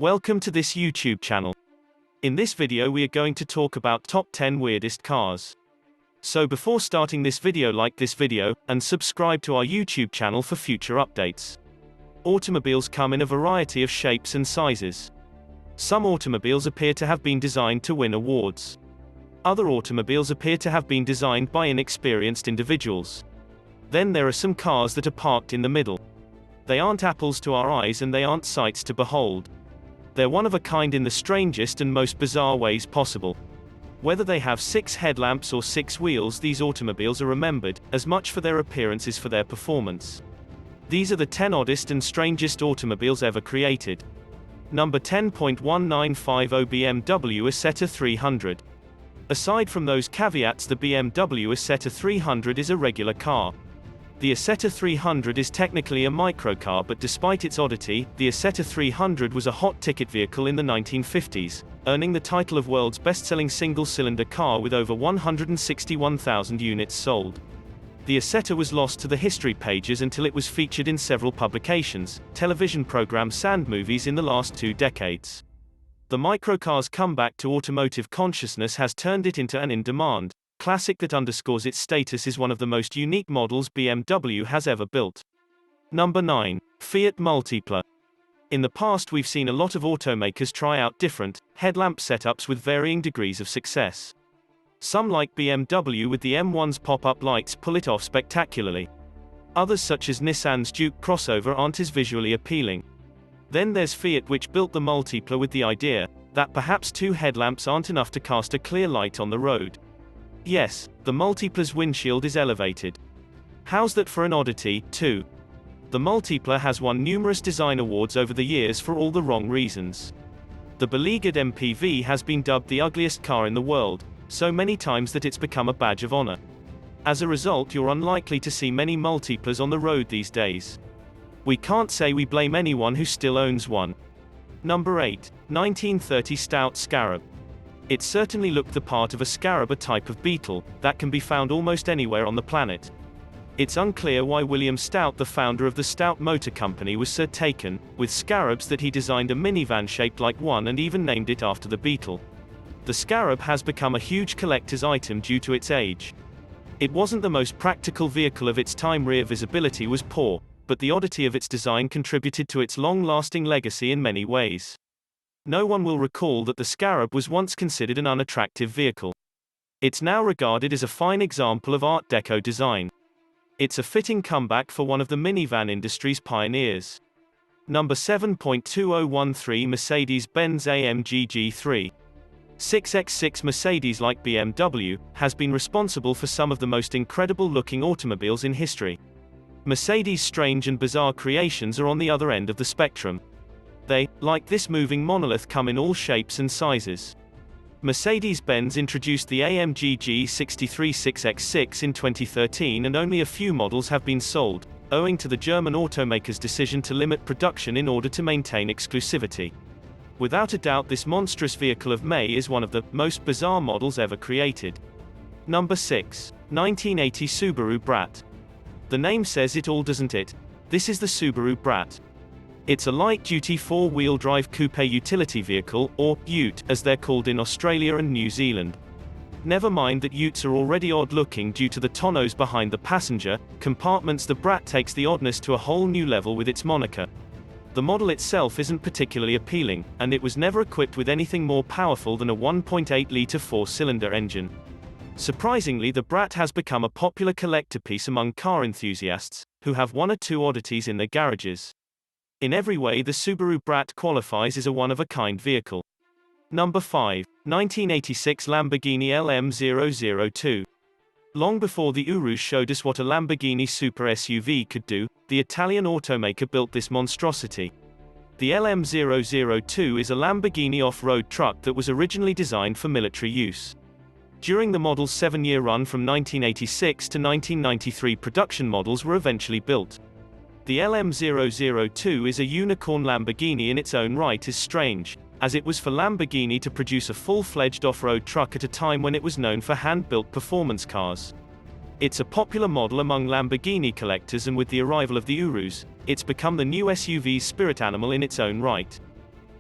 Welcome to this YouTube channel. In this video we are going to talk about top 10 weirdest cars. So before starting this video, like this video, and subscribe to our YouTube channel for future updates. Automobiles come in a variety of shapes and sizes. Some automobiles appear to have been designed to win awards. Other automobiles appear to have been designed by inexperienced individuals. Then there are some cars that are parked in the middle. They aren't apples to our eyes and they aren't sights to behold. They're one of a kind in the strangest and most bizarre ways possible. Whether they have 6 headlamps or 6 wheels, these automobiles are remembered as much for their appearance as for their performance. These are the 10 oddest and strangest automobiles ever created. Number 10.1950 BMW Isetta 300. Aside from those caveats, the BMW Isetta 300 is a regular car. The Isetta 300 is technically a microcar, but despite its oddity, the Isetta 300 was a hot ticket vehicle in the 1950s, earning the title of world's best-selling single-cylinder car with over 161,000 units sold. The Isetta was lost to the history pages until it was featured in several publications, television programs and movies in the last 2 decades. The microcar's comeback to automotive consciousness has turned it into an in-demand classic that underscores its status as one of the most unique models BMW has ever built. Number 9. Fiat Multipla. In the past we've seen a lot of automakers try out different headlamp setups with varying degrees of success. Some, like BMW with the M1's pop-up lights, pull it off spectacularly. Others, such as Nissan's Duke crossover, aren't as visually appealing. Then there's Fiat, which built the Multipla with the idea that perhaps 2 headlamps aren't enough to cast a clear light on the road. Yes, the Multipla's windshield is elevated. How's that for an oddity, too? The Multipla has won numerous design awards over the years for all the wrong reasons. The beleaguered MPV has been dubbed the ugliest car in the world, so many times that it's become a badge of honor. As a result, you're unlikely to see many Multiplas on the road these days. We can't say we blame anyone who still owns one. Number 8. 1930 Stout Scarab. It certainly looked the part of a scarab, a type of beetle that can be found almost anywhere on the planet. It's unclear why William Stout, the founder of the Stout Motor Company, was so taken with scarabs that he designed a minivan shaped like one and even named it after the beetle. The Scarab has become a huge collector's item due to its age. It wasn't the most practical vehicle of its time. Rear visibility was poor, but the oddity of its design contributed to its long-lasting legacy in many ways. No one will recall that the Scarab was once considered an unattractive vehicle. It's now regarded as a fine example of Art Deco design. It's a fitting comeback for one of the minivan industry's pioneers. Number 7.2013 Mercedes-Benz AMG G. 6x6 Mercedes, like BMW, has been responsible for some of the most incredible-looking automobiles in history. Mercedes' strange and bizarre creations are on the other end of the spectrum. They, like this moving monolith, come in all shapes and sizes. Mercedes-Benz introduced the AMG G 63 6x6 in 2013, and only a few models have been sold, owing to the German automaker's decision to limit production in order to maintain exclusivity. Without a doubt, this monstrous vehicle of May is one of the most bizarre models ever created. Number 6. 1980 Subaru BRAT. The name says it all, doesn't it? This is the Subaru BRAT. It's a light-duty 4-wheel drive coupe utility vehicle, or ute, as they're called in Australia and New Zealand. Never mind that utes are already odd-looking due to the tonneaus behind the passenger compartments. The BRAT takes the oddness to a whole new level with its moniker. The model itself isn't particularly appealing, and it was never equipped with anything more powerful than a 1.8-litre 4-cylinder engine. Surprisingly, the BRAT has become a popular collector piece among car enthusiasts, who have 1 or 2 oddities in their garages. In every way, the Subaru BRAT qualifies as a one-of-a-kind vehicle. Number 5. 1986 Lamborghini LM002. Long before the Urus showed us what a Lamborghini super SUV could do, the Italian automaker built this monstrosity. The LM002 is a Lamborghini off-road truck that was originally designed for military use. During the model's 7-year run from 1986 to 1993, production models were eventually built. The LM002 is a unicorn Lamborghini in its own right. Is strange, as it was for Lamborghini to produce a full-fledged off-road truck at a time when it was known for hand-built performance cars. It's a popular model among Lamborghini collectors, and with the arrival of the Urus, it's become the new SUV's spirit animal in its own right.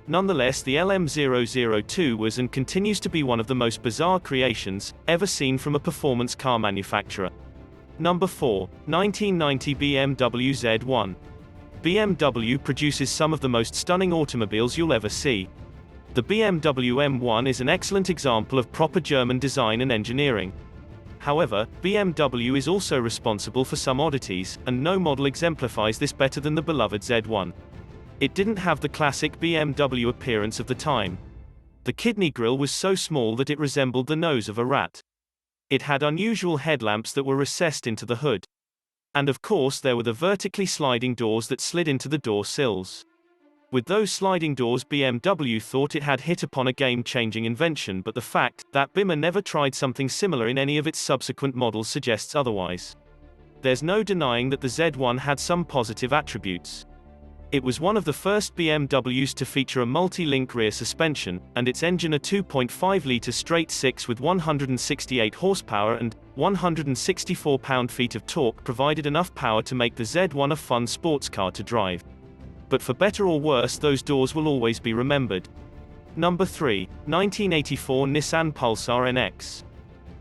Nonetheless, the LM002 was and continues to be one of the most bizarre creations ever seen from a performance car manufacturer. Number 4. 1990 BMW Z1. BMW produces some of the most stunning automobiles you'll ever see. The BMW M1 is an excellent example of proper German design and engineering. However, BMW is also responsible for some oddities, and no model exemplifies this better than the beloved Z1. It didn't have the classic BMW appearance of the time. The kidney grille was so small that it resembled the nose of a rat. It had unusual headlamps that were recessed into the hood. And of course there were the vertically sliding doors that slid into the door sills. With those sliding doors, BMW thought it had hit upon a game-changing invention, but the fact that BMW never tried something similar in any of its subsequent models suggests otherwise. There's no denying that the Z1 had some positive attributes. It was one of the first BMWs to feature a multi-link rear suspension, and its engine, a 2.5-litre straight-six with 168 horsepower and 164 pound-feet of torque, provided enough power to make the Z1 a fun sports car to drive. But for better or worse, those doors will always be remembered. Number 3. 1984 Nissan Pulsar NX.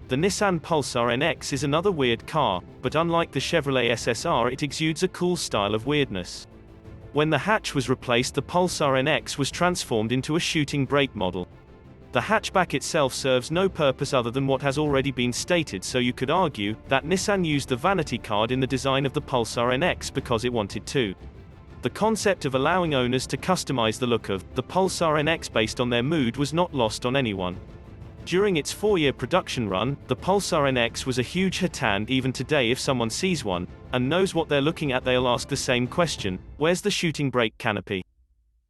The Nissan Pulsar NX is another weird car, but unlike the Chevrolet SSR, it exudes a cool style of weirdness. When the hatch was replaced, the Pulsar NX was transformed into a shooting brake model. The hatchback itself serves no purpose other than what has already been stated, so you could argue that Nissan used the vanity card in the design of the Pulsar NX because it wanted to. The concept of allowing owners to customize the look of the Pulsar NX based on their mood was not lost on anyone. During its 4-year production run, the Pulsar NX was a huge hit, and even today if someone sees one and knows what they're looking at, they'll ask the same question: where's the shooting brake canopy?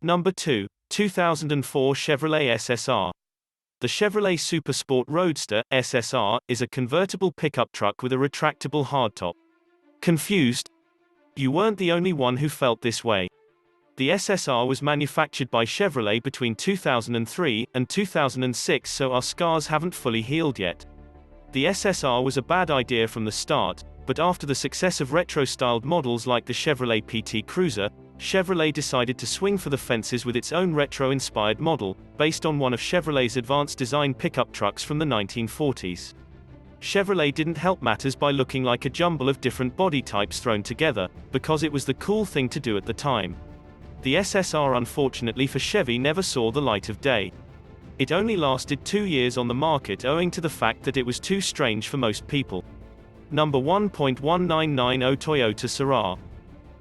Number 2. 2004 Chevrolet SSR. The Chevrolet Super Sport Roadster SSR is a convertible pickup truck with a retractable hardtop. Confused? You weren't the only one who felt this way. The SSR was manufactured by Chevrolet between 2003 and 2006, so our scars haven't fully healed yet. The SSR was a bad idea from the start, but after the success of retro-styled models like the Chevrolet PT Cruiser, Chevrolet decided to swing for the fences with its own retro-inspired model, based on one of Chevrolet's advanced design pickup trucks from the 1940s. Chevrolet didn't help matters by looking like a jumble of different body types thrown together, because it was the cool thing to do at the time. The SSR, unfortunately for Chevy, never saw the light of day. It only lasted 2 years on the market owing to the fact that it was too strange for most people. Number 1.1990 Toyota Sera.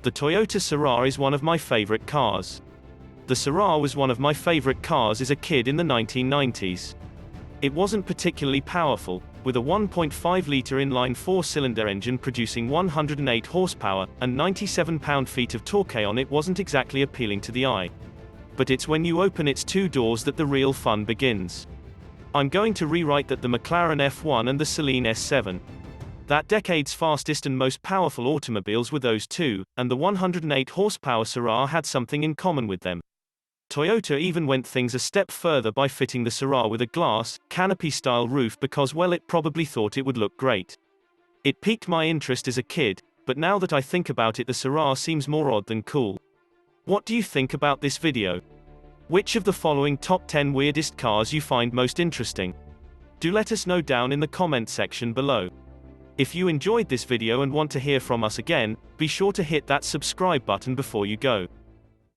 The Toyota Sera is one of my favorite cars. The Sera was one of my favorite cars as a kid in the 1990s. It wasn't particularly powerful, with a 1.5-litre inline 4-cylinder engine producing 108 horsepower and 97 pound-feet of torque. On it wasn't exactly appealing to the eye. But it's when you open its 2 doors that the real fun begins. I'm going to rewrite that the McLaren F1 and the Celine S7. That decade's fastest and most powerful automobiles were those two, and the 108 horsepower Sera had something in common with them. Toyota even went things a step further by fitting the Sera with a glass, canopy-style roof because, well, it probably thought it would look great. It piqued my interest as a kid, but now that I think about it, the Sera seems more odd than cool. What do you think about this video? Which of the following top 10 weirdest cars you find most interesting? Do let us know down in the comment section below. If you enjoyed this video and want to hear from us again, be sure to hit that subscribe button before you go.